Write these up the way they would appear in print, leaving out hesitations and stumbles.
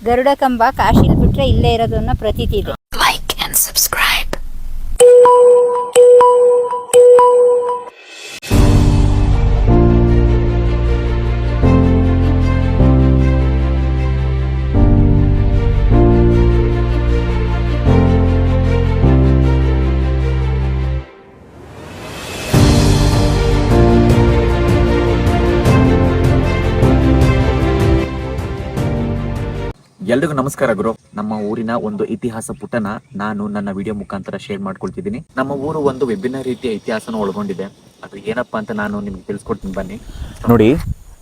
ಗರುಡ ಕಂಬ ಕಾಶಿಲ್ ಬಿಟ್ರೆ ಇಲ್ಲೇ ಇರೋದು ಅನ್ನೋ ಪ್ರತೀತಿ ಇದೆ. Like and subscribe. ಎಲ್ರಿಗೂ ನಮಸ್ಕಾರ ಗುರು. ನಮ್ಮ ಊರಿನ ಒಂದು ಇತಿಹಾಸ ಪುಟನ ನಾನು ನನ್ನ ವಿಡಿಯೋ ಮುಖಾಂತರ ಶೇರ್ ಮಾಡ್ಕೊಳ್ತಿದ್ದೀನಿ. ನಮ್ಮ ಊರು ಒಂದು ವಿಭಿನ್ನ ರೀತಿಯ ಇತಿಹಾಸನ ಒಳಗೊಂಡಿದೆ. ಅದು ಏನಪ್ಪಾ ಅಂತ ನಾನು ನಿಮ್ಗೆ ತಿಳಿಸ್ಕೊಡ್ತೀನಿ ಬನ್ನಿ. ನೋಡಿ,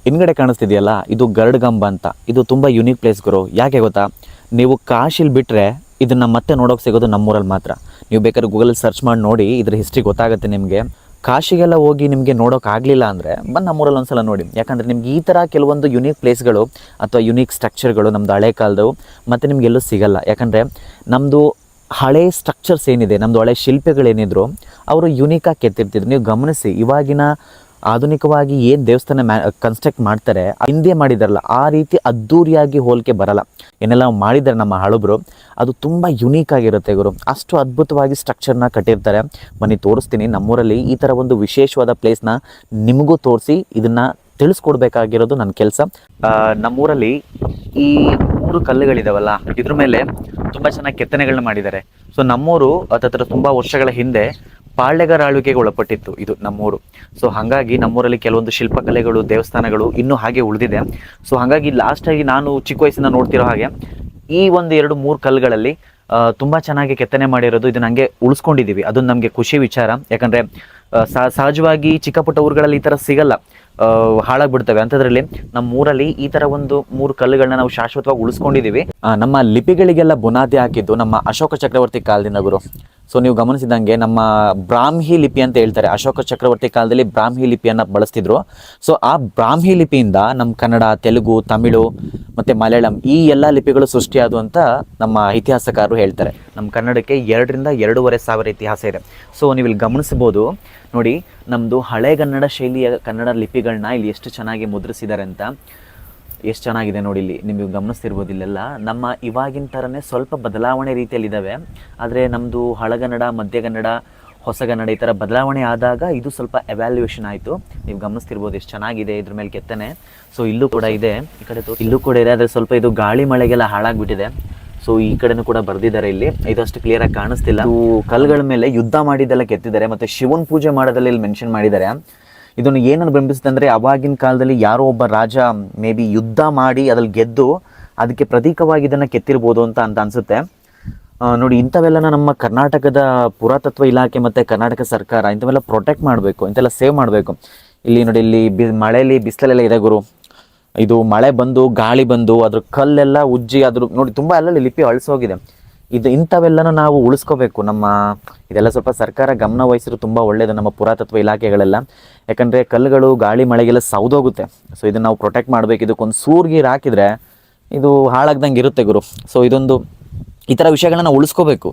ಹಿಂದ್ಗಡೆ ಕಾಣಿಸ್ತಿದೆಯಲ್ಲ, ಇದು ಗರುಡಗಂಬ ಅಂತ. ಇದು ತುಂಬಾ ಯುನೀಕ್ ಪ್ಲೇಸ್ ಗುರು. ಯಾಕೆ ಗೊತ್ತಾ? ನೀವು ಕಾಶಿಲ್ ಬಿಟ್ರೆ ಇದನ್ನ ಮತ್ತೆ ನೋಡೋಕೆ ಸಿಗೋದು ನಮ್ಮೂರಲ್ಲಿ ಮಾತ್ರ. ನೀವು ಬೇಕಾದ್ರೆ ಗೂಗಲ್ ಸರ್ಚ್ ಮಾಡಿ ನೋಡಿ, ಇದ್ರ ಹಿಸ್ಟ್ರಿ ಗೊತ್ತಾಗುತ್ತೆ ನಿಮಗೆ. ಕಾಶಿಗೆಲ್ಲ ಹೋಗಿ ನಿಮಗೆ ನೋಡೋಕ್ಕಾಗಲಿಲ್ಲ ಅಂದರೆ ಬಂದು ನಮ್ಮೂರಲ್ಲಿ ಒಂದ್ಸಲ ನೋಡಿ. ಯಾಕಂದರೆ ನಿಮ್ಗೆ ಈ ಥರ ಕೆಲವೊಂದು ಯುನೀಕ್ ಪ್ಲೇಸ್ಗಳು ಅಥವಾ ಯುನೀಕ್ ಸ್ಟ್ರಕ್ಚರ್ಗಳು ನಮ್ಮದು ಹಳೆ ಕಾಲದವು ಮತ್ತು ನಿಮಗೆಲ್ಲೂ ಸಿಗಲ್ಲ. ಯಾಕಂದರೆ ನಮ್ಮದು ಹಳೆ ಸ್ಟ್ರಕ್ಚರ್ಸ್ ಏನಿದೆ, ನಮ್ಮದು ಹಳೆ ಶಿಲ್ಪಿಗಳೇನಿದ್ರು ಅವರು ಯುನೀಕಾಗಿ ಕೆತ್ತಿರ್ತಿದ್ರು. ನೀವು ಗಮನಿಸಿ, ಇವಾಗಿನ ಆಧುನಿಕವಾಗಿ ಏನು ದೇವಸ್ಥಾನ ಕನ್ಸ್ಟ್ರಕ್ಟ್ ಮಾಡ್ತಾರೆ, ಹಿಂದೆ ಮಾಡಿದಾರಲ್ಲ ಆ ರೀತಿ ಅದ್ಧೂರಿಯಾಗಿ ಹೋಲಿಕೆ ಬರಲ್ಲ. ಏನೆಲ್ಲ ಮಾಡಿದ್ದಾರೆ ನಮ್ಮ ಹಳಬರು, ಅದು ತುಂಬ ಯುನೀಕ್ ಆಗಿರುತ್ತೆ ಗುರು. ಅಷ್ಟು ಅದ್ಭುತವಾಗಿ ಸ್ಟ್ರಕ್ಚರ್ನ ಕಟ್ಟಿರ್ತಾರೆ. ಬನ್ನಿ ತೋರಿಸ್ತೀನಿ. ನಮ್ಮೂರಲ್ಲಿ ಈ ಥರ ಒಂದು ವಿಶೇಷವಾದ ಪ್ಲೇಸ್ನ ನಿಮಗೂ ತೋರಿಸಿ ಇದನ್ನು ತಿಳಿಸ್ಕೊಡ್ಬೇಕಾಗಿರೋದು ನನ್ನ ಕೆಲಸ. ನಮ್ಮೂರಲ್ಲಿ ಈ 3 ಕಲ್ಲುಗಳಿದಾವಲ್ಲ, ಇದ್ರ ಮೇಲೆ ತುಂಬ ಚೆನ್ನಾಗಿ ಕೆತ್ತನೆಗಳನ್ನ ಮಾಡಿದ್ದಾರೆ. ಸೊ ನಮ್ಮೂರು ಹತ್ತಿರ ತುಂಬ ವರ್ಷಗಳ ಹಿಂದೆ ಪಾಳ್ಯಗಾರ ಆಳ್ವಿಕೆಗೆ ಒಳಪಟ್ಟಿತ್ತು ಇದು ನಮ್ಮೂರು. ಸೊ ಹಾಗಾಗಿ ನಮ್ಮೂರಲ್ಲಿ ಕೆಲವೊಂದು ಶಿಲ್ಪಕಲೆಗಳು, ದೇವಸ್ಥಾನಗಳು ಇನ್ನೂ ಹಾಗೆ ಉಳಿದಿದೆ. ಸೊ ಹಾಗಾಗಿ ಲಾಸ್ಟಾಗಿ ನಾನು ಚಿಕ್ಕ ವಯಸ್ಸಿಂದ ನೋಡ್ತಿರೋ ಹಾಗೆ ಈ 1-2-3 ಕಲ್ಲುಗಳಲ್ಲಿ ತುಂಬ ಚೆನ್ನಾಗಿ ಕೆತ್ತನೆ ಮಾಡಿರೋದು ಇದನ್ನ ಹಂಗೆ ಉಳಿಸ್ಕೊಂಡಿದ್ದೀವಿ. ಅದು ನಮಗೆ ಖುಷಿ ವಿಚಾರ. ಯಾಕಂದರೆ ಸಹಜವಾಗಿ ಚಿಕ್ಕ ಪುಟ್ಟ ಊರುಗಳಲ್ಲಿ ಈ ಥರ ಸಿಗಲ್ಲ, ಹಾಳಾಗ್ಬಿಡ್ತವೆ. ಅಂಥದ್ರಲ್ಲಿ ನಮ್ಮ ಊರಲ್ಲಿ ಈ ಥರ ಒಂದು 3 ಕಲ್ಲುಗಳನ್ನ ನಾವು ಶಾಶ್ವತವಾಗಿ ಉಳಿಸ್ಕೊಂಡಿದ್ದೀವಿ. ನಮ್ಮ ಲಿಪಿಗಳಿಗೆಲ್ಲ ಬುನಾದಿ ಹಾಕಿದ್ದು ನಮ್ಮ ಅಶೋಕ ಚಕ್ರವರ್ತಿ ಕಾಲದಿಂದ ಗುರು. ಸೊ ನೀವು ಗಮನಿಸಿದಂಗೆ ನಮ್ಮ ಬ್ರಾಹ್ಮಿ ಲಿಪಿ ಅಂತ ಹೇಳ್ತಾರೆ. ಅಶೋಕ ಚಕ್ರವರ್ತಿ ಕಾಲದಲ್ಲಿ ಬ್ರಾಹ್ಮಿ ಲಿಪಿಯನ್ನು ಬಳಸ್ತಿದ್ರು. ಸೊ ಆ ಬ್ರಾಹ್ಮಿ ಲಿಪಿಯಿಂದ ನಮ್ಮ ಕನ್ನಡ, ತೆಲುಗು, ತಮಿಳು ಮತ್ತು ಮಲಯಾಳಂ ಈ ಎಲ್ಲ ಲಿಪಿಗಳು ಸೃಷ್ಟಿಯಾದವು ಅಂತ ನಮ್ಮ ಇತಿಹಾಸಕಾರರು ಹೇಳ್ತಾರೆ. ನಮ್ಮ ಕನ್ನಡಕ್ಕೆ 2,000-2,500 ಇತಿಹಾಸ ಇದೆ. ಸೊ ನೀವು ಇಲ್ಲಿ ಗಮನಿಸ್ಬೋದು ನೋಡಿ, ನಮ್ಮದು ಹಳೆಗನ್ನಡ ಶೈಲಿಯ ಕನ್ನಡ ಲಿಪಿಗಳನ್ನ ಇಲ್ಲಿ ಎಷ್ಟು ಚೆನ್ನಾಗಿ ಮುದ್ರಿಸಿದ್ದಾರೆ ಅಂತ. ಎಷ್ಟು ಚೆನ್ನಾಗಿದೆ ನೋಡಿ, ಇಲ್ಲಿ ನಿಮಗೆ ಗಮನಿಸ್ತಿರ್ಬೋದು. ಇಲ್ಲೆಲ್ಲ ನಮ್ಮ ಇವಾಗಿನ ಥರನೇ ಸ್ವಲ್ಪ ಬದಲಾವಣೆ ರೀತಿಯಲ್ಲಿದ್ದಾವೆ. ಆದರೆ ನಮ್ಮದು ಹಳಗನ್ನಡ, ಮಧ್ಯಗನ್ನಡ, ಹೊಸಗನ್ನಡ ಈ ಥರ ಬದಲಾವಣೆ ಆದಾಗ ಇದು ಸ್ವಲ್ಪ ಎವ್ಯಾಲ್ಯೂಯೇಷನ್ ಆಯಿತು. ನೀವು ಗಮನಿಸ್ತಿರ್ಬೋದು ಎಷ್ಟು ಚೆನ್ನಾಗಿದೆ ಇದ್ರ ಮೇಲೆ ಕೆತ್ತನೆ. ಸೊ ಇಲ್ಲೂ ಕೂಡ ಇದೆ, ಈ ಕಡೆ ಇಲ್ಲೂ ಕೂಡ ಇದೆ. ಆದರೆ ಸ್ವಲ್ಪ ಇದು ಗಾಳಿ ಮಳೆಗೆಲ್ಲ ಹಾಳಾಗ್ಬಿಟ್ಟಿದೆ. ಸೊ ಈ ಕಡೆನೂ ಕೂಡ ಬರ್ದಿದ್ದಾರೆ. ಇಲ್ಲಿ ಇದಷ್ಟು ಕ್ಲಿಯರಾಗಿ ಕಾಣಿಸ್ತಿಲ್ಲ. ಕಲ್ಲುಗಳ ಮೇಲೆ ಯುದ್ಧ ಮಾಡಿದ್ದೆಲ್ಲ ಕೆತ್ತಿದ್ದಾರೆ. ಮತ್ತು ಶಿವನ್ ಪೂಜೆ ಮಾಡೋದಲ್ಲಿ ಇಲ್ಲಿ ಮೆನ್ಷನ್ ಮಾಡಿದ್ದಾರೆ. ಇದನ್ನು ಏನನ್ನು ಬಿಂಬಿಸುತ್ತೆ ಅಂದರೆ, ಅವಾಗಿನ ಕಾಲದಲ್ಲಿ ಯಾರೋ ಒಬ್ಬ ರಾಜ ಮೇ ಬಿ ಯುದ್ಧ ಮಾಡಿ ಅದ್ರಲ್ಲಿ ಗೆದ್ದು ಅದಕ್ಕೆ ಪ್ರತೀಕವಾಗಿ ಇದನ್ನು ಕೆತ್ತಿರ್ಬೋದು ಅಂತ ಅನಿಸುತ್ತೆ. ನೋಡಿ, ಇಂಥವೆಲ್ಲ ನಮ್ಮ ಕರ್ನಾಟಕದ ಪುರಾತತ್ವ ಇಲಾಖೆ ಮತ್ತು ಕರ್ನಾಟಕ ಸರ್ಕಾರ ಇಂಥವೆಲ್ಲ ಪ್ರೊಟೆಕ್ಟ್ ಮಾಡಬೇಕು, ಇಂಥೆಲ್ಲ ಸೇವ್ ಮಾಡಬೇಕು. ಇಲ್ಲಿ ನೋಡಿ, ಇಲ್ಲಿ ಮಳೆಯಲ್ಲಿ ಬಿಸಿಲಲ್ಲೆಲ್ಲ ಇದೆ ಗುರು. ಇದು ಮಳೆ ಬಂದು ಗಾಳಿ ಬಂದು ಅದ್ರ ಕಲ್ಲೆಲ್ಲ ಉಜ್ಜಿ ಅದ್ರ ನೋಡಿ ತುಂಬ ಅಲ್ಲಲ್ಲಿ ಲಿಪಿ ಅಳಿಸೋಗಿದೆ. ಇಂಥವೆಲ್ಲನೂ ನಾವು ಉಳಿಸ್ಕೋಬೇಕು. ಇದೆಲ್ಲ ಸ್ವಲ್ಪ ಸರ್ಕಾರ ಗಮನ ವಹಿಸಿದ್ರು ತುಂಬ ಒಳ್ಳೆಯದು, ನಮ್ಮ ಪುರಾತತ್ವ ಇಲಾಖೆಗಳೆಲ್ಲ. ಯಾಕಂದರೆ ಕಲ್ಲುಗಳು ಗಾಳಿ ಮಳೆಗೆಲ್ಲ ಸೌದೋಗುತ್ತೆ. ಸೊ ಇದನ್ನು ನಾವು ಪ್ರೊಟೆಕ್ಟ್ ಮಾಡಬೇಕು. ಇದಕ್ಕೊಂದು ಸೂರ್ಗೀರು ಹಾಕಿದರೆ ಇದು ಹಾಳಾಗ್ದಂಗೆ ಇರುತ್ತೆ ಗುರು. ಸೊ ಈ ಥರ ವಿಷಯಗಳನ್ನ ಉಳಿಸ್ಕೋಬೇಕು.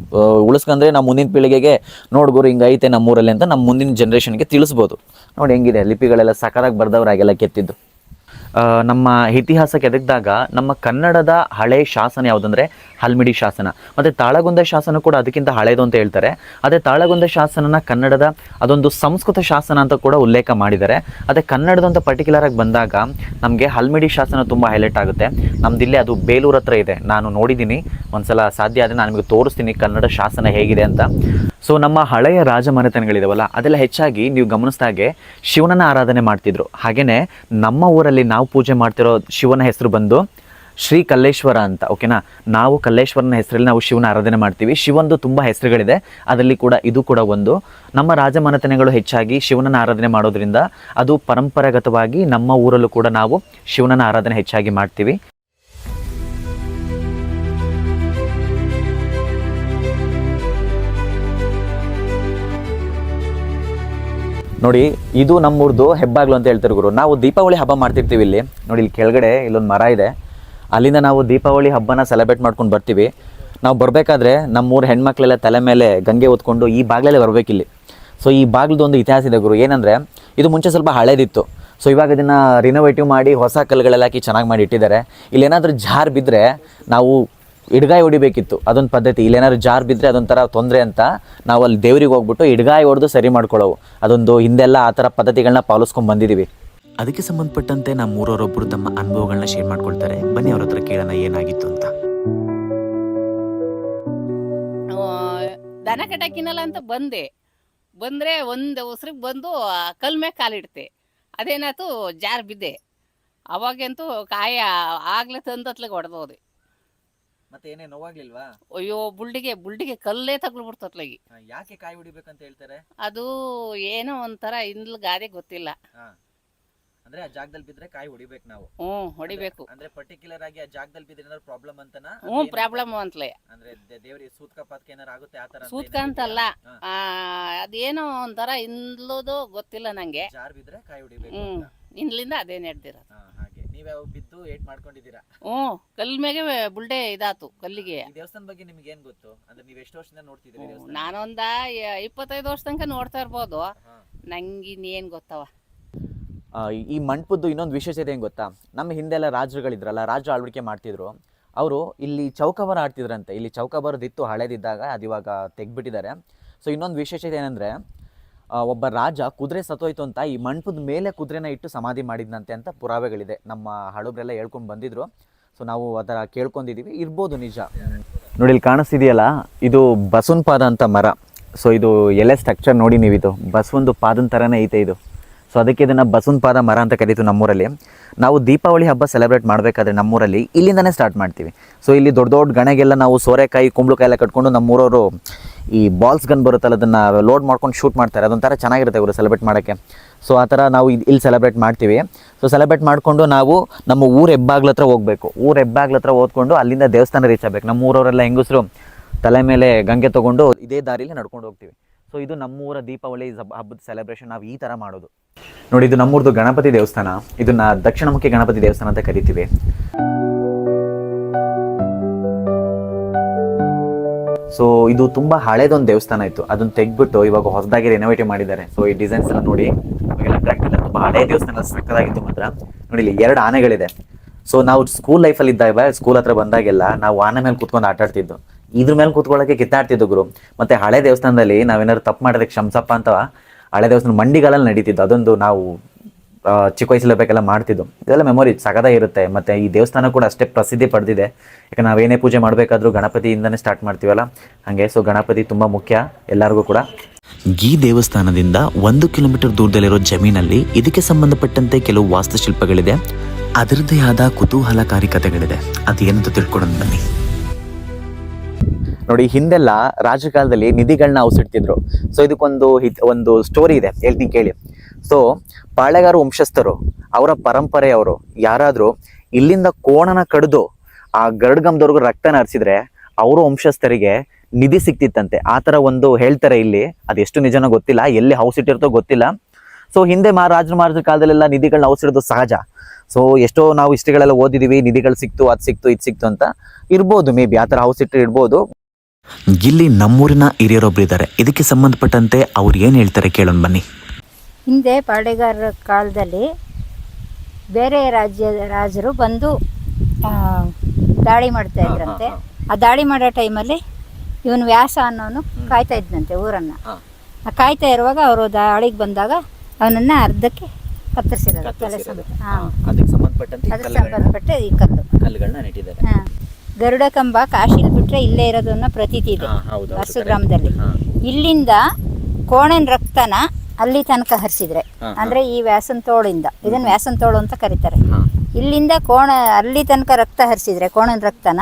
ಉಳಿಸ್ಕೊಂಡ್ರೆ ನಾವು ಮುಂದಿನ ಪೀಳಿಗೆಗೆ ನೋಡ್ಗುರು ಹಿಂಗೈತೆ ನಮ್ಮೂರಲ್ಲಿ ಅಂತ ನಮ್ಮ ಮುಂದಿನ ಜನ್ರೇಷನ್ಗೆ ತಿಳಿಸ್ಬೋದು. ನೋಡಿ ಹೆಂಗಿದೆ ಲಿಪಿಗಳೆಲ್ಲ ಸಕರಾಗಿ ಬರ್ದವ್ರಾಗೆಲ್ಲ ಕೆತ್ತಿದ್ದು. ನಮ್ಮ ಇತಿಹಾಸಕ್ಕೆ ಎದಗಿದಾಗ ನಮ್ಮ ಕನ್ನಡದ ಹಳೆ ಶಾಸನ ಯಾವುದಂದರೆ ಹಲ್ಮಿಡಿ ಶಾಸನ. ಮತ್ತು ತಾಳಗುಂದ ಶಾಸನ ಕೂಡ ಅದಕ್ಕಿಂತ ಹಳೆಯದು ಅಂತ ಹೇಳ್ತಾರೆ. ಅದೇ ತಾಳಗುಂದ ಶಾಸನನ ಕನ್ನಡದ ಅದೊಂದು ಸಂಸ್ಕೃತ ಶಾಸನ ಅಂತ ಕೂಡ ಉಲ್ಲೇಖ ಮಾಡಿದ್ದಾರೆ. ಅದೇ ಕನ್ನಡದಂತ ಪರ್ಟಿಕ್ಯುಲರಾಗಿ ಬಂದಾಗ ನಮಗೆ ಹಲ್ಮಿಡಿ ಶಾಸನ ತುಂಬ ಹೈಲೈಟ್ ಆಗುತ್ತೆ. ನಮ್ದಿಲ್ಲೇ ಅದು ಬೇಲೂರು ಹತ್ರ ಇದೆ. ನಾನು ನೋಡಿದ್ದೀನಿ ಒಂದ್ಸಲ. ಸಾಧ್ಯ ಆದರೆ ನಾನು ನಿಮಗೆ ತೋರಿಸ್ತೀನಿ ಕನ್ನಡ ಶಾಸನ ಹೇಗಿದೆ ಅಂತ. ಸೊ ನಮ್ಮ ಹಳೆಯ ರಾಜಮನೆತನಗಳಿದಾವಲ್ಲ, ಅದೆಲ್ಲ ಹೆಚ್ಚಾಗಿ ನೀವು ಗಮನಿಸಿದಾಗೆ ಶಿವನನ್ನ ಆರಾಧನೆ ಮಾಡ್ತಿದ್ರು. ಹಾಗೆಯೇ ನಮ್ಮ ಊರಲ್ಲಿ ನಾವು ಪೂಜೆ ಮಾಡ್ತಿರೋ ಶಿವನ ಹೆಸರು ಬಂದು ಶ್ರೀ ಕಲ್ಲೇಶ್ವರ ಅಂತ. ಓಕೆನಾ, ನಾವು ಕಲ್ಲೇಶ್ವರನ ಹೆಸರಲ್ಲಿ ನಾವು ಶಿವನ ಆರಾಧನೆ ಮಾಡ್ತೀವಿ. ಶಿವಂದು ತುಂಬ ಹೆಸರುಗಳಿದೆ, ಅದರಲ್ಲಿ ಕೂಡ ಇದು ಕೂಡ ಒಂದು. ನಮ್ಮ ರಾಜಮನೆತನಗಳು ಹೆಚ್ಚಾಗಿ ಶಿವನನ್ನ ಆರಾಧನೆ ಮಾಡೋದ್ರಿಂದ ಅದು ಪರಂಪರಾಗತವಾಗಿ ನಮ್ಮ ಊರಲ್ಲೂ ಕೂಡ ನಾವು ಶಿವನನ್ನ ಆರಾಧನೆ ಹೆಚ್ಚಾಗಿ ಮಾಡ್ತೀವಿ. ನೋಡಿ, ಇದು ನಮ್ಮೂರ್ದು ಹೆಬ್ಬಾಗ್ಲು ಅಂತ ಹೇಳ್ತಾರೆ ಗುರು. ನಾವು ದೀಪಾವಳಿ ಹಬ್ಬ ಮಾಡ್ತಿರ್ತೀವಿ. ಇಲ್ಲಿ ನೋಡಿ, ಇಲ್ಲಿ ಕೆಳಗಡೆ ಇಲ್ಲೊಂದು ಮರ ಇದೆ. ಅಲ್ಲಿಂದ ನಾವು ದೀಪಾವಳಿ ಹಬ್ಬನ ಸೆಲೆಬ್ರೇಟ್ ಮಾಡ್ಕೊಂಡು ಬರ್ತೀವಿ. ನಾವು ಬರಬೇಕಾದ್ರೆ ನಮ್ಮೂರು ಹೆಣ್ಮಕ್ಳೆಲ್ಲ ತಲೆ ಮೇಲೆ ಗಂಗೆ ಹೊತ್ಕೊಂಡು ಈ ಬಾಗ್ಲಲ್ಲೇ ಬರಬೇಕಿಲ್ಲಿ. ಸೊ ಈ ಬಾಗ್ಲದೊಂದು ಇತಿಹಾಸ ಇದೆ ಗುರು. ಏನಂದರೆ, ಇದು ಮುಂಚೆ ಸ್ವಲ್ಪ ಹಳೇದಿತ್ತು. ಸೊ ಇವಾಗ ಇದನ್ನು ರಿನೋವೇಟಿವ್ ಮಾಡಿ ಹೊಸ ಕಲ್ಲುಗಳೆಲ್ಲ ಹಾಕಿ ಚೆನ್ನಾಗಿ ಮಾಡಿ ಇಟ್ಟಿದ್ದಾರೆ. ಇಲ್ಲೇನಾದರೂ ಜಾರ್ ಬಿದ್ದರೆ ನಾವು ಇಡ್ಗಾಯಿ ಹೊಡಿಬೇಕಿತ್ತು, ಅದೊಂದು ಪದ್ಧತಿ. ಇಲ್ಲೇನಾದ್ರು ಜಾರ್ ಬಿದ್ದರೆ ಅದೊಂಥರ ತೊಂದರೆ ಅಂತ ನಾವು ಅಲ್ಲಿ ದೇವ್ರಿಗೆ ಹೋಗ್ಬಿಟ್ಟು ಇಡ್ಗಾಯಿ ಹೊಡೆದು ಸರಿ ಮಾಡ್ಕೊಳ್ಳೋವು. ಅದೊಂದು ಹಿಂದೆಲ್ಲ ಆ ಥರ ಪದ್ಧತಿಗಳನ್ನ ಪಾಲಿಸ್ಕೊಂಡು ಬಂದಿದ್ದೀವಿ. ಅದಕ್ಕೆ ಸಂಬಂಧಪಟ್ಟಂತೆ ನಮ್ಮೂರವರೊಬ್ಬರು ತಮ್ಮ ಅನುಭವಗಳನ್ನ ಶೇರ್ ಮಾಡ್ಕೊಳ್ತಾರೆ. ಬನ್ನಿ ಅವ್ರ ಹತ್ರ ಕೇಳೋಣ ಏನಾಗಿತ್ತು ಅಂತ. ದನ ಕಟ್ಟಕ್ಕಿನಲ್ಲ ಅಂತ ಬಂದರೆ ಒಂದು ಉಸ್ರಿಗೆ ಬಂದು ಕಲ್ ಮೇಲೆ ಕಾಲಿಡ್ತೆ. ಅದೇನಾಯ್ತು ಜಾರ್ ಬಿದ್ದೆ. ಅವಾಗಂತೂ ಕಾಯ ಆಗ್ಲೇ ತಂದತ್ಲಿಗೆ ಹೊಡೆದೋದೆ. ಮತ್ತೆ ಏನೇ ನೋವಾಗ್ಲಿಲ್ವಾ? ಅಯ್ಯೋ ಬುಲ್ಡಿಗೆ ಕಲ್ಲೇ ತಗ್ಲ್ಬಿಡ್ತತ್ಲಾಗಿ. ಯಾಕೆ ಕಾಯಿ ಹೊಡಿಬೇಕಂತ ಹೇಳ್ತಾರೆ? ಅದು ಏನೋ ಒಂಥರ ಇಂದ್ಲ ಗಾದೆ ಗೊತ್ತಿಲ್ಲ. ಅಂದ್ರೆ ಆ ಜಾಗದಲ್ಲಿ ಬಿದ್ರೆ ಕಾಯಿ ಹೊಡಿಬೇಕು ನಾವು. ಹೊಡಿಬೇಕು. ಅಂದ್ರೆ ಪರ್ಟಿಕ್ಯುಲರ್ ಆಗಿ ಆ ಜಾಗದಲ್ಲಿ ಬಿದ್ರೆ ಏನಾದ್ರು ಪ್ರಾಬ್ಲಮ್ ಅಂತನಾ? ಪ್ರಾಬ್ಲಮ್ ಅಂತಲೇ. ಅಂದ್ರೆ ದೇವ್ರಿಗೆ ಸೂತ್ಕ ಪಾತ್ಕ ಏನಾರು ಆಗುತ್ತೆ ಆ ತರ? ಸೂತ್ಕ ಅಂತಲ್ಲ, ಅದೇನೋ ಒಂಥರ ಇಂದ್ಲದು ಗೊತ್ತಿಲ್ಲ ನಂಗೆ. ಜಾರ್ ಬಿದ್ರೆ ಕಾಯಿ ಹೊಡಿಬೇಕು. ಇಂದ್ಲಿಂದ ಅದೇ ನಡೆದಿರೋದು. ಹಾಗೆ ನೀವ್ಯಾವ ಬಿದ್ದು ಏಟ್ ಮಾಡ್ಕೊಂಡಿದ್ದೀರಾ? ಕಲ್ ಮೇಗೆ ಬುಲ್ಡೆ ಇದಾತು ಕಲ್ಲಿಗೆ. ಈ ದೇವಸ್ಥಾನ ಬಗ್ಗೆ ನಿಮ್ಗೆ ಏನ್ ಗೊತ್ತು? ಅಂದ್ರೆ ನೀವ್ ಎಷ್ಟು ವರ್ಷದಿಂದ ನೋಡ್ತಿದ್ದೀರಿ? ನಾನೊಂದ 25 ವರ್ಷ ತನಕ ನೋಡ್ತಾ ಇರ್ಬೋದು. ನಂಗೆ ಇನ್ನೇನ್ ಗೊತ್ತವ. ಈ ಮಂಟಪದ್ದು ಇನ್ನೊಂದು ವಿಶೇಷತೆ ಏನು ಗೊತ್ತಾ? ನಮ್ಮ ಹಿಂದೆಲ್ಲ ರಾಜರುಗಳಿದ್ರಲ್ಲ, ರಾಜರು ಆಳ್ವಿಕೆ ಮಾಡ್ತಿದ್ರು. ಅವರು ಇಲ್ಲಿ ಚೌಕಾಬಾರ ಆಡ್ತಿದ್ರಂತೆ. ಇಲ್ಲಿ ಚೌಕಾಬಾರದಿತ್ತು ಹಳೇದಿದ್ದಾಗ, ಅದು ಇವಾಗ ತೆಗ್ದುಬಿಟ್ಟಿದ್ದಾರೆ. ಸೊ ಇನ್ನೊಂದು ವಿಶೇಷತೆ ಏನಂದರೆ, ಒಬ್ಬ ರಾಜ ಕುದುರೆ ಸತ್ತೋಯ್ತು ಅಂತ ಈ ಮಂಟಪದ ಮೇಲೆ ಕುದುರೆನ ಇಟ್ಟು ಸಮಾಧಿ ಮಾಡಿದ್ನಂತೆ ಅಂತ ಪುರಾವೆಗಳಿದೆ. ನಮ್ಮ ಹಳಬ್ರೆಲ್ಲ ಹೇಳ್ಕೊಂಡು ಬಂದಿದ್ರು. ಸೊ ನಾವು ಅದರ ಕೇಳ್ಕೊಂಡಿದ್ದೀವಿ. ಇರ್ಬೋದು ನಿಜ. ನೋಡಿ ಇಲ್ಲಿ ಕಾಣಿಸ್ತಿದೆಯಲ್ಲ, ಇದು ಬಸವನ ಪಾದ ಅಂತ ಮರ. ಸೊ ಇದು ಎಲೆ ಸ್ಟ್ರಕ್ಚರ್ ನೋಡಿ ನೀವು, ಇದು ಬಸವನದು ಪಾದನ ಥರನೇ ಐತೆ ಇದು. ಸೊ ಅದಕ್ಕೆ ಇದನ್ನು ಬಸವನ ಪಾದ ಮರ ಅಂತ ಕರೀತೀವಿ ನಮ್ಮೂರಲ್ಲಿ. ನಾವು ದೀಪಾವಳಿ ಹಬ್ಬ ಸೆಲೆಬ್ರೇಟ್ ಮಾಡಬೇಕಾದ್ರೆ ನಮ್ಮೂರಲ್ಲಿ ಇಲ್ಲಿಂದನೇ ಸ್ಟಾರ್ಟ್ ಮಾಡ್ತೀವಿ. ಸೊ ಇಲ್ಲಿ ದೊಡ್ಡ ದೊಡ್ಡ ಗಣಗೆಲ್ಲ ನಾವು ಸೋರೆಕಾಯಿ ಕುಂಬಳಕಾಯಿ ಎಲ್ಲ ಕಟ್ಕೊಂಡು ನಮ್ಮೂರವರು ಈ ಬಾಲ್ಸ್ ಗನ್ ಬರುತ್ತಲ್ಲ, ಅದನ್ನು ಲೋಡ್ ಮಾಡ್ಕೊಂಡು ಶೂಟ್ ಮಾಡ್ತಾರೆ. ಅದೊಂಥರ ಚೆನ್ನಾಗಿರುತ್ತೆ ಇವರು ಸೆಲೆಬ್ರೇಟ್ ಮಾಡೋಕ್ಕೆ. ಸೊ ಆ ಥರ ನಾವು ಇಲ್ಲಿ ಸೆಲೆಬ್ರೇಟ್ ಮಾಡ್ತೀವಿ. ಸೊ ಸೆಲೆಬ್ರೇಟ್ ಮಾಡಿಕೊಂಡು ನಾವು ನಮ್ಮ ಊರ ಹೆಬ್ಬಾಗ್ಲ ಹತ್ರ ಹೋಗಬೇಕು. ಊರ ಹೆಬ್ಬಾಗ್ಲ ಹತ್ರ ಓದ್ಕೊಂಡು ಅಲ್ಲಿಂದ ದೇವಸ್ಥಾನ ರೀಚ್ ಆಗಬೇಕು. ನಮ್ಮ ಊರವರೆಲ್ಲ ಹೆಂಗಸರು ತಲೆ ಮೇಲೆ ಗಂಗೆ ತೊಗೊಂಡು ಇದೇ ದಾರಿಲಿ ನಡ್ಕೊಂಡು ಹೋಗ್ತೀವಿ. ಸೊ ಇದು ನಮ್ಮೂರ ದೀಪಾವಳಿ ಹಬ್ಬದ ಸೆಲೆಬ್ರೇಷನ್ ನಾವು ಈ ಥರ ಮಾಡೋದು. ನೋಡಿ ಇದು ನಮ್ಮೂರದು ಗಣಪತಿ ದೇವಸ್ಥಾನ. ಇದನ್ನ ದಕ್ಷಿಣಮುಖಿ ಗಣಪತಿ ದೇವಸ್ಥಾನ ಅಂತ ಕರಿತೀವಿ. ಸೊ ಇದು ತುಂಬ ಹಳೇದೊಂದು ದೇವಸ್ಥಾನ ಇತ್ತು. ಅದನ್ನ ತೆಗ್ಬಿಟ್ಟು ಇವಾಗ ಹೊಸದಾಗಿ ರಿನೋವೇಟ್ ಮಾಡಿದ್ದಾರೆ. ಸೊ ಈ ಡಿಸೈನ್ಸ್ ಎಲ್ಲ ನೋಡಿ, ತುಂಬ ಹಳೇ ದೇವಸ್ಥಾನ ಸಕ್ಕದಾಗಿತ್ತು ಮಾತ್ರ. ನೋಡಿ ಇಲ್ಲಿ 2 ಆನೆಗಳಿದೆ. ಸೊ ನಾವು ಸ್ಕೂಲ್ ಲೈಫಲ್ಲಿ ಇದ್ದಾಗ ಸ್ಕೂಲ್ ಹತ್ರ ಬಂದಾಗೆಲ್ಲ ನಾವು ಆನೆ ಮೇಲೆ ಕೂತ್ಕೊಂಡು ಆಟ ಆಡ್ತಿದ್ದು. ಇದ್ರ ಮೇಲೆ ಕೂತ್ಕೊಳ್ಳೋಕೆ ಕಿತ್ತಾಡ್ತಿದ್ದು ಗುರು. ಮತ್ತೆ ಹಳೆ ದೇವಸ್ಥಾನದಲ್ಲಿ ನಾವೇನಾದ್ರು ತಪ್ಪು ಮಾಡೋದಕ್ಕೆ ಕ್ಷಮ್ಸಪ್ಪ ಅಂತ ಹಳೆ ದೇವಸ್ಥಾನ ಮಂಡಿಗಳಲ್ಲಿ ನಡೀತಿದ್ದು. ಅದೊಂದು ನಾವು ಚಿಕ್ಕ ವಯಸ್ಸಲ್ಲಿರ್ಬೇಕೆಲ್ಲ ಮಾಡ್ತಿದ್ದು. ಇದೆಲ್ಲ ಮೆಮೊರಿ ಸಗದಾಗಿರುತ್ತೆ. ಮತ್ತು ಈ ದೇವಸ್ಥಾನ ಕೂಡ ಅಷ್ಟೇ ಪ್ರಸಿದ್ಧಿ ಪಡೆದಿದೆ. ಯಾಕಂದ್ರೆ ನಾವೇನೇ ಪೂಜೆ ಮಾಡಬೇಕಾದ್ರೂ ಗಣಪತಿಯಿಂದನೇ ಸ್ಟಾರ್ಟ್ ಮಾಡ್ತೀವಲ್ಲ, ಹಾಗೆ. ಸೊ ಗಣಪತಿ ತುಂಬ ಮುಖ್ಯ ಎಲ್ಲರಿಗೂ ಕೂಡ. ಈ ದೇವಸ್ಥಾನದಿಂದ 1 ಕಿಲೋಮೀಟರ್ ದೂರದಲ್ಲಿರೋ ಜಮೀನಲ್ಲಿ ಇದಕ್ಕೆ ಸಂಬಂಧಪಟ್ಟಂತೆ ಕೆಲವು ವಾಸ್ತುಶಿಲ್ಪಗಳಿದೆ. ಅದರದ್ದೇ ಆದ ಕುತೂಹಲಕಾರಿ ಕಥೆಗಳಿದೆ. ಅದೇನಂತ ತಿಳ್ಕೊಳ್ಳೋಣ ಬನ್ನಿ. ನೋಡಿ ಹಿಂದೆಲ್ಲ ರಾಜಕಾಲದಲ್ಲಿ ನಿಧಿಗಳನ್ನ ಔಸಿಡ್ತಿದ್ರು. ಸೊ ಇದಕ್ಕೊಂದು ಸ್ಟೋರಿ ಇದೆ, ಹೇಳ್ತೀನಿ ಕೇಳಿ. ಸೊ ಪಾಳೆಗಾರ ವಂಶಸ್ಥರು, ಅವರ ಪರಂಪರೆಯವರು ಯಾರಾದರೂ ಇಲ್ಲಿಂದ ಕೋಣನ ಕಡಿದು ಆ ಗರುಡ್ಗಂಬದವ್ರಿಗೂ ರಕ್ತನ ಹರಿಸಿದ್ರೆ ಅವರ ವಂಶಸ್ಥರಿಗೆ ನಿಧಿ ಸಿಕ್ತಿತ್ತಂತೆ. ಆ ಥರ ಒಂದು ಹೇಳ್ತಾರೆ ಇಲ್ಲಿ. ಅದೆಷ್ಟು ನಿಜನೋ ಗೊತ್ತಿಲ್ಲ, ಎಲ್ಲಿ ಹೌಸ್ ಇಟ್ಟಿರ್ತೋ ಗೊತ್ತಿಲ್ಲ. ಸೊ ಹಿಂದೆ ರಾಜರ ಕಾಲದಲ್ಲೆಲ್ಲ ನಿಧಿಗಳನ್ನ ಔಸಿಡೋದು ಸಹಜ. ಸೊ ಎಷ್ಟೋ ನಾವು ಹಿಸ್ಟ್ರಿಗಳೆಲ್ಲ ಓದಿದೀವಿ, ನಿಧಿಗಳು ಸಿಕ್ತು, ಅದು ಸಿಕ್ತು, ಇದು ಸಿಕ್ತು ಅಂತ. ಇರ್ಬೋದು, ಮೇ ಬಿ ಆ ಥರ ಹೌಸ್ ಇಟ್ಟು ಇರ್ಬೋದು. ಇಲ್ಲಿ ನಮ್ಮೂರಿನ ಹಿರಿಯರೊಬ್ರು ಇದ್ದಾರೆ. ಇದಕ್ಕೆ ಸಂಬಂಧಪಟ್ಟಂತೆ ಅವ್ರು ಏನು ಹೇಳ್ತಾರೆ ಕೇಳೋಣ ಬನ್ನಿ. ಹಿಂದೆ ಪಾಳೆಗಾರರ ಕಾಲದಲ್ಲಿ ಬೇರೆ ರಾಜರು ಬಂದು ದಾಳಿ ಮಾಡ್ತಾ ಇದ್ರಂತೆ. ಆ ದಾಳಿ ಮಾಡೋ ಟೈಮಲ್ಲಿ ಇವನು ವ್ಯಾಸ ಅನ್ನೋನು ಕಾಯ್ತಾ ಇದ್ದಂತೆ ಊರನ್ನು. ಕಾಯ್ತಾ ಇರುವಾಗ ಅವರು ದಾಳಿಗೆ ಬಂದಾಗ ಅವನನ್ನು ಅರ್ಧಕ್ಕೆ ಕತ್ತರಿಸಿರೋದು ತಲೆ ಸಮೇತ. ಅದಕ್ಕೆ ಸಂಬಂಧಪಟ್ಟ ಈ ಕಲ್ಲುಗಳನ್ನ ನೆಟ್ಟಿದ್ದಾರೆ. ಗರುಡ ಕಂಬ ಕಾಶಿಲ್ ಬಿಟ್ರೆ ಇಲ್ಲೇ ಇರೋದು ಅನ್ನೋ ಪ್ರತೀತಿ ಇದೆ ವರ್ಸು ಗ್ರಾಮದಲ್ಲಿ. ಇಲ್ಲಿಂದ ಕೋಣನ ರಕ್ತನ ಅಲ್ಲಿ ತನಕ ಹರಿಸಿದ್ರೆ, ಅಂದ್ರೆ ಈ ವ್ಯಾಸನ್ ತೋಳಿಂದ, ಇದನ್ನ ವ್ಯಾಸನ್ ತೋಳು ಅಂತ ಕರೀತಾರೆ. ಇಲ್ಲಿಂದ ಅಲ್ಲಿ ತನಕ ರಕ್ತ ಹರಿಸಿದ್ರೆ ಕೋಣನ ರಕ್ತನ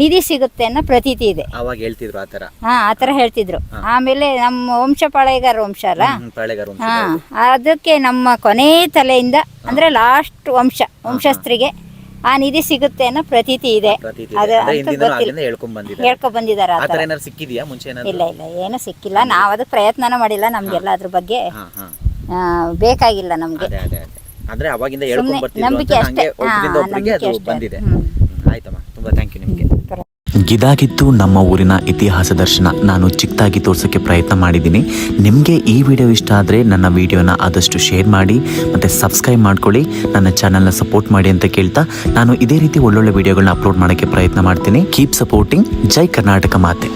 ನಿಧಿ ಸಿಗುತ್ತೆ ಅನ್ನೋ ಪ್ರತೀತಿ ಇದೆ. ಅವಾಗ ಹೇಳ್ತಿದ್ರು ಆ ಥರ. ಆತರ ಹೇಳ್ತಿದ್ರು. ಆಮೇಲೆ ನಮ್ಮ ವಂಶ ಪಾಳೆಗಾರ ವಂಶ ಅಲ್ಲ, ಅದಕ್ಕೆ ನಮ್ಮ ಕೊನೆ ತಲೆಯಿಂದ ಅಂದ್ರೆ ಲಾಸ್ಟ್ ವಂಶಸ್ಥರಿಗೆ ಆ ನಿಧಿ ಸಿಗುತ್ತೆ ಅನ್ನೋ ಪ್ರತೀತಿ ಇದೆ. ಹೇಳ್ಕೊ ಬಂದಿದ್ದಾರೆ. ಇಲ್ಲ ಏನು ಸಿಕ್ಕಿಲ್ಲ. ನಾವ್ ಅದಕ್ಕೆ ಪ್ರಯತ್ನನ ಮಾಡಿಲ್ಲ. ನಮ್ಗೆಲ್ಲ ಅದ್ರ ಬಗ್ಗೆ ಬೇಕಾಗಿಲ್ಲ ನಮ್ಗೆ. ನಂಬಿಕೆ ಅಷ್ಟೇ. ಆಯ್ತಮ್ಮ, ತುಂಬಾ ಥ್ಯಾಂಕ್ ಯು ನಿಮ್ಗೆ. ಇದಾಗಿತ್ತು ನಮ್ಮ ಊರಿನ ಇತಿಹಾಸ ದರ್ಶನ. ನಾನು ಚಿಕ್ಕದಾಗಿ ತೋರ್ಸೋಕ್ಕೆ ಪ್ರಯತ್ನ ಮಾಡಿದ್ದೀನಿ. ನಿಮಗೆ ಈ ವಿಡಿಯೋ ಇಷ್ಟ ಆದರೆ ನನ್ನ ವಿಡಿಯೋನ ಆದಷ್ಟು ಶೇರ್ ಮಾಡಿ ಮತ್ತು ಸಬ್ಸ್ಕ್ರೈಬ್ ಮಾಡ್ಕೊಳ್ಳಿ, ನನ್ನ ಚಾನಲ್ನ ಸಪೋರ್ಟ್ ಮಾಡಿ ಅಂತ ಕೇಳ್ತಾ ನಾನು ಇದೇ ರೀತಿ ಒಳ್ಳೊಳ್ಳೆ ವಿಡಿಯೋಗಳನ್ನ ಅಪ್ಲೋಡ್ ಮಾಡೋಕ್ಕೆ ಪ್ರಯತ್ನ ಮಾಡ್ತೀನಿ. Keep supporting. ಜೈ ಕರ್ನಾಟಕ ಮಾತೆ.